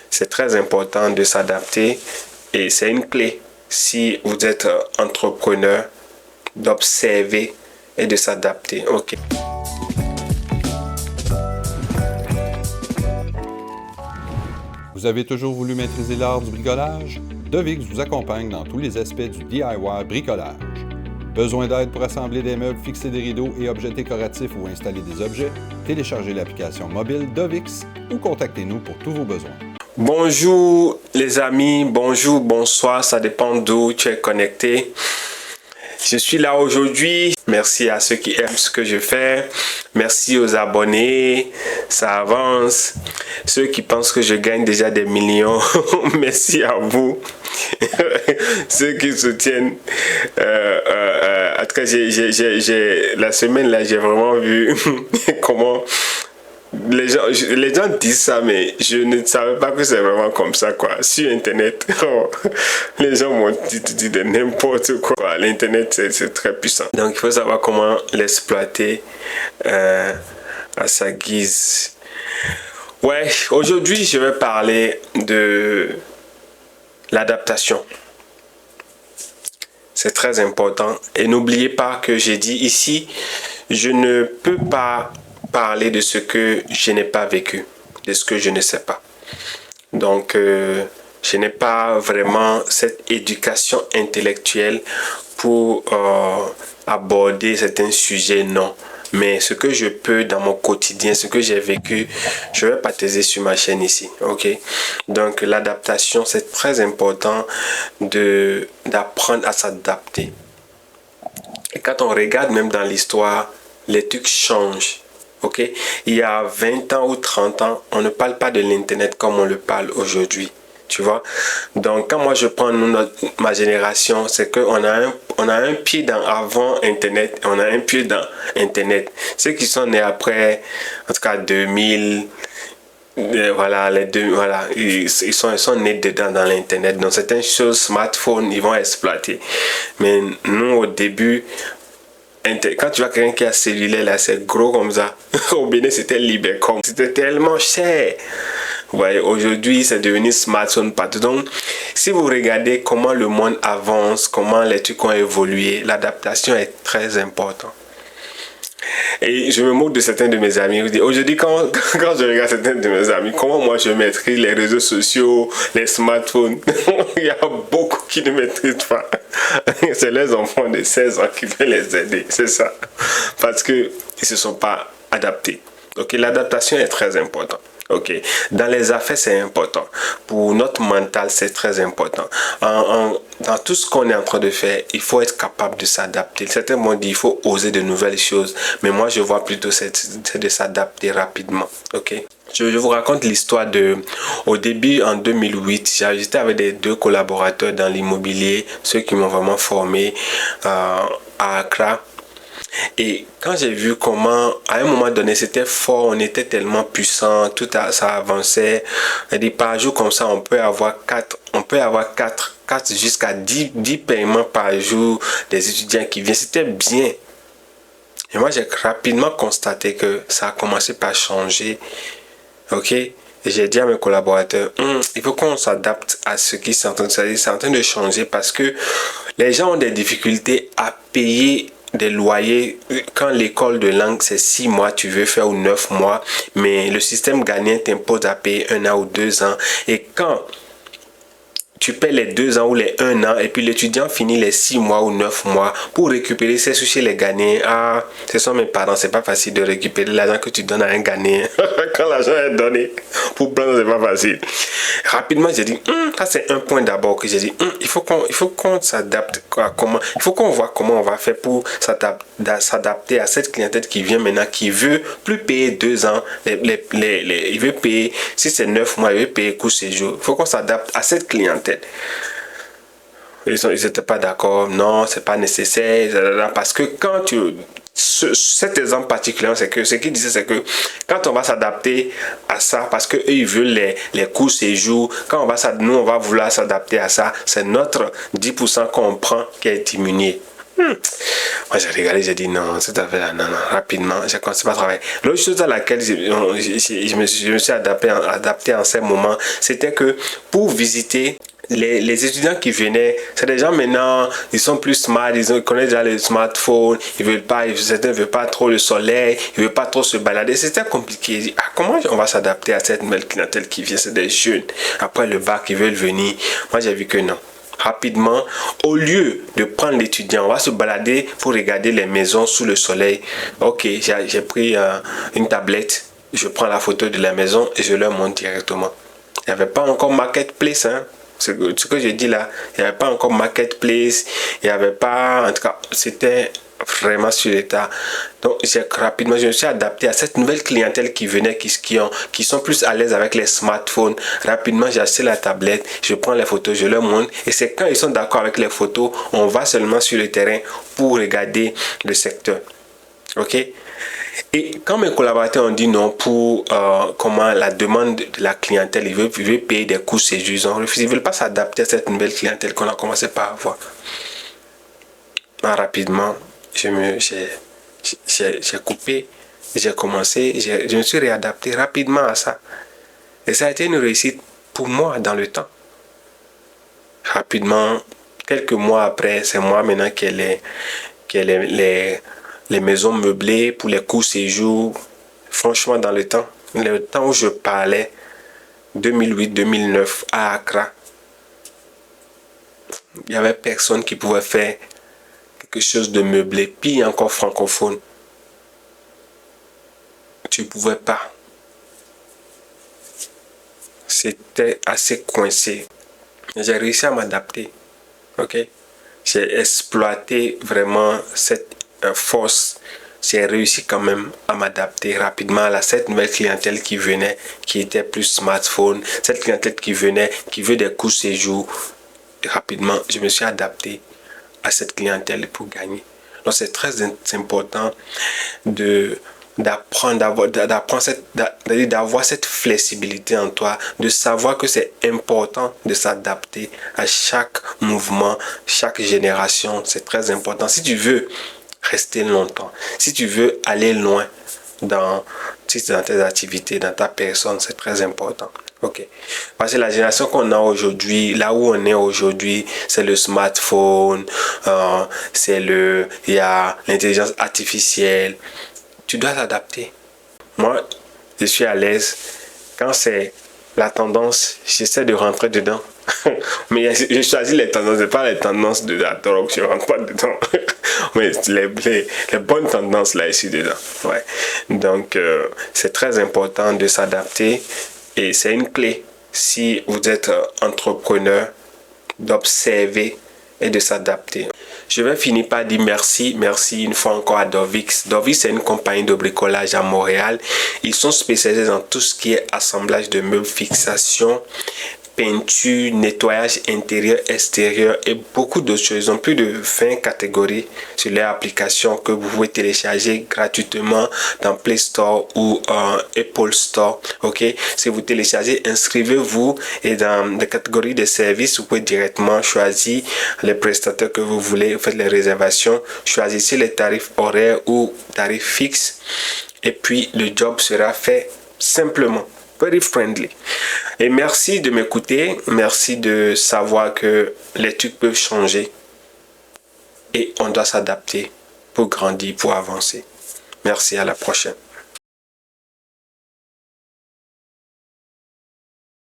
c'est très important de s'adapter et c'est une clé si vous êtes entrepreneur d'observer et de s'adapter. Ok. Vous avez toujours voulu maîtriser l'art du bricolage? Dovix vous accompagne dans tous les aspects du DIY bricolage. Besoin d'aide pour assembler des meubles, fixer des rideaux et objets décoratifs ou installer des objets? Téléchargez l'application mobile Dovix ou contactez-nous pour tous vos besoins. Bonjour les amis, bonjour, bonsoir, ça dépend d'où tu es connecté. Je suis là aujourd'hui. Merci à ceux qui aiment ce que je fais. Merci aux abonnés. Ça avance. Ceux qui pensent que je gagne déjà des millions. Merci à vous. Ceux qui soutiennent. En tout cas, la semaine là, j'ai vraiment vu comment les gens disent ça, mais je ne savais pas que c'est vraiment comme ça, quoi. Sur Internet, les gens m'ont dit de n'importe quoi. L'Internet, c'est très puissant. Donc, il faut savoir comment l'exploiter à sa guise. Ouais, aujourd'hui, je vais parler de l'adaptation. C'est très important. Et n'oubliez pas que j'ai dit ici, je ne peux pas parler de ce que je n'ai pas vécu, de ce que je ne sais pas. Donc, je n'ai pas vraiment cette éducation intellectuelle pour aborder certains sujets, non. Mais ce que je peux dans mon quotidien, ce que j'ai vécu, je vais partager sur ma chaîne ici. Ok. Donc, l'adaptation, c'est très important d'apprendre à s'adapter. Et quand on regarde même dans l'histoire, les trucs changent. Ok, il y a 20 ans ou 30 ans, on ne parle pas de l'Internet comme on le parle aujourd'hui. Tu vois? Donc, quand moi je prends ma génération, c'est qu'on a un pied dans avant Internet et on a un pied dans Internet. Ceux qui sont nés après, en tout cas 2000, voilà, ils sont nés dedans dans l'Internet. Donc, certaines choses, smartphones, ils vont exploiter. Mais nous, au début, quand tu vois quelqu'un qui a cellulaire là, c'est gros comme ça. Au Bénin, c'était Libercom. C'était tellement cher. Ouais, aujourd'hui, c'est devenu smartphone partout. Donc, si vous regardez comment le monde avance, comment les trucs ont évolué, l'adaptation est très importante. Et je me moque de certains de mes amis. Aujourd'hui, quand je regarde certains de mes amis, comment moi je maîtrise les réseaux sociaux, les smartphones, il y a beaucoup qui ne maîtrisent pas. C'est les enfants de 16 ans qui peuvent les aider. C'est ça. Parce qu'ils ne se sont pas adaptés. Okay? L'adaptation est très importante. Okay. Dans les affaires, c'est important. Pour notre mental, c'est très important. Dans tout ce qu'on est en train de faire, il faut être capable de s'adapter. Certains m'ont dit qu'il faut oser de nouvelles choses. Mais moi, je vois plutôt c'est de s'adapter rapidement. Okay. Je vous raconte l'histoire au début, en 2008, j'étais avec deux collaborateurs dans l'immobilier, ceux qui m'ont vraiment formé à Accra. Et quand j'ai vu comment, à un moment donné, c'était fort, on était tellement puissant, ça avançait. Et par jour comme ça, on peut avoir 4 jusqu'à 10 paiements par jour des étudiants qui viennent. C'était bien. Et moi, j'ai rapidement constaté que ça a commencé par changer. Ok? Et j'ai dit à mes collaborateurs, il faut qu'on s'adapte à ce qui c'est en train de changer parce que les gens ont des difficultés à payer des loyers. Quand l'école de langue c'est 6 mois, tu veux faire ou 9 mois, mais le système ghanéen t'impose à payer 1 an ou 2 ans. Et quand tu paies les 2 ans ou les 1 an et puis l'étudiant finit les 6 mois ou 9 mois pour récupérer ses sous chez les Ghanéens. Ah, ce sont mes parents, c'est pas facile de récupérer l'argent que tu donnes à un Ghanéen. Quand l'argent est donné pour prendre, c'est pas facile. Rapidement, j'ai dit, ça c'est un point d'abord que j'ai dit, il faut qu'on s'adapte à comment, il faut qu'on voit comment on va faire pour s'adapter à cette clientèle qui vient maintenant, qui veut plus payer 2 ans, il veut payer, si c'est 9 mois, il veut payer court séjour. Il faut qu'on s'adapte à cette clientèle. Ils n'étaient pas d'accord, non, c'est pas nécessaire, parce que quand cet exemple particulier, c'est que ce qu'ils disaient, c'est que quand on va s'adapter à ça, parce que eux ils veulent les courts séjours, quand nous on va vouloir s'adapter à ça, c'est notre 10% qu'on prend qui est diminué. Moi, j'ai regardé, j'ai dit non, cette affaire-là, non, rapidement, j'ai commencé à travailler. L'autre chose à laquelle je me suis adapté en ces moments, c'était que pour visiter les étudiants qui venaient, c'est des gens maintenant, ils sont plus smart, ils connaissent déjà les smartphones, certains ne veulent pas trop le soleil, ils ne veulent pas trop se balader. C'était compliqué. Comment on va s'adapter à cette nouvelle clientèle qui vient? C'est des jeunes. Après le bac, ils veulent venir. Moi, j'ai vu que non. Rapidement, au lieu de prendre l'étudiant, on va se balader pour regarder les maisons sous le soleil. Ok, j'ai pris une tablette, je prends la photo de la maison et je leur montre directement. Il n'y avait pas encore Marketplace, hein. Ce que je dis là, il n'y avait pas encore Marketplace, il n'y avait pas, en tout cas, c'était vraiment sur l'état. Donc, rapidement, je me suis adapté à cette nouvelle clientèle qui venait, qui sont plus à l'aise avec les smartphones. Rapidement, j'ai acheté la tablette, je prends les photos, je leur montre. Et c'est quand ils sont d'accord avec les photos, on va seulement sur le terrain pour regarder le secteur. Ok? Et quand mes collaborateurs ont dit non pour comment la demande de la clientèle, ils veulent payer des coûts séjour, ils ont refusé, ils ne veulent pas s'adapter à cette nouvelle clientèle qu'on a commencé par avoir. Rapidement, j'ai coupé, j'ai commencé, je me suis réadapté rapidement à ça. Et ça a été une réussite pour moi dans le temps. Rapidement, quelques mois après, c'est moi maintenant qui ai les maisons meublées pour les courts séjours. Franchement, dans le temps où je parlais, 2008-2009 à Accra, il n'y avait personne qui pouvait faire quelque chose de meublé, puis encore francophone. Tu ne pouvais pas. C'était assez coincé. J'ai réussi à m'adapter. Ok? J'ai exploité vraiment cette force. J'ai réussi quand même à m'adapter rapidement à cette nouvelle clientèle qui venait, qui était plus smartphone. Cette clientèle qui venait, qui veut des courts séjours. Rapidement, je me suis adapté à cette clientèle pour gagner. Donc c'est très important d'avoir cette flexibilité en toi, de savoir que c'est important de s'adapter à chaque mouvement, chaque génération. C'est très important. Si tu veux rester longtemps, si tu veux aller loin dans tes activités, dans ta personne, c'est très important. Ok. Parce que la génération qu'on a aujourd'hui, là où on est aujourd'hui, c'est le smartphone, il y a l'intelligence artificielle. Tu dois t'adapter. Moi, je suis à l'aise. Quand c'est la tendance, j'essaie de rentrer dedans. Mais je choisis les tendances, pas les tendances de la drogue, je ne rentre pas dedans. Mais les bonnes tendances, là, je suis dedans. Ouais. Donc, c'est très important de s'adapter. Et c'est une clé, si vous êtes entrepreneur, d'observer et de s'adapter. Je vais finir par dire merci une fois encore à Dovix. Dovix, c'est une compagnie de bricolage à Montréal. Ils sont spécialisés dans tout ce qui est assemblage de meubles, fixation, peinture, nettoyage intérieur, extérieur et beaucoup d'autres choses. Ils ont plus de 20 catégories sur leur application que vous pouvez télécharger gratuitement dans Play Store ou Apple Store. Ok, si vous téléchargez, inscrivez-vous et dans les catégories de services, vous pouvez directement choisir les prestataires que vous voulez. Vous faites les réservations, choisissez les tarifs horaires ou tarifs fixes et puis le job sera fait simplement. Very friendly. Et merci de m'écouter. Merci de savoir que les trucs peuvent changer. Et on doit s'adapter pour grandir, pour avancer. Merci, à la prochaine.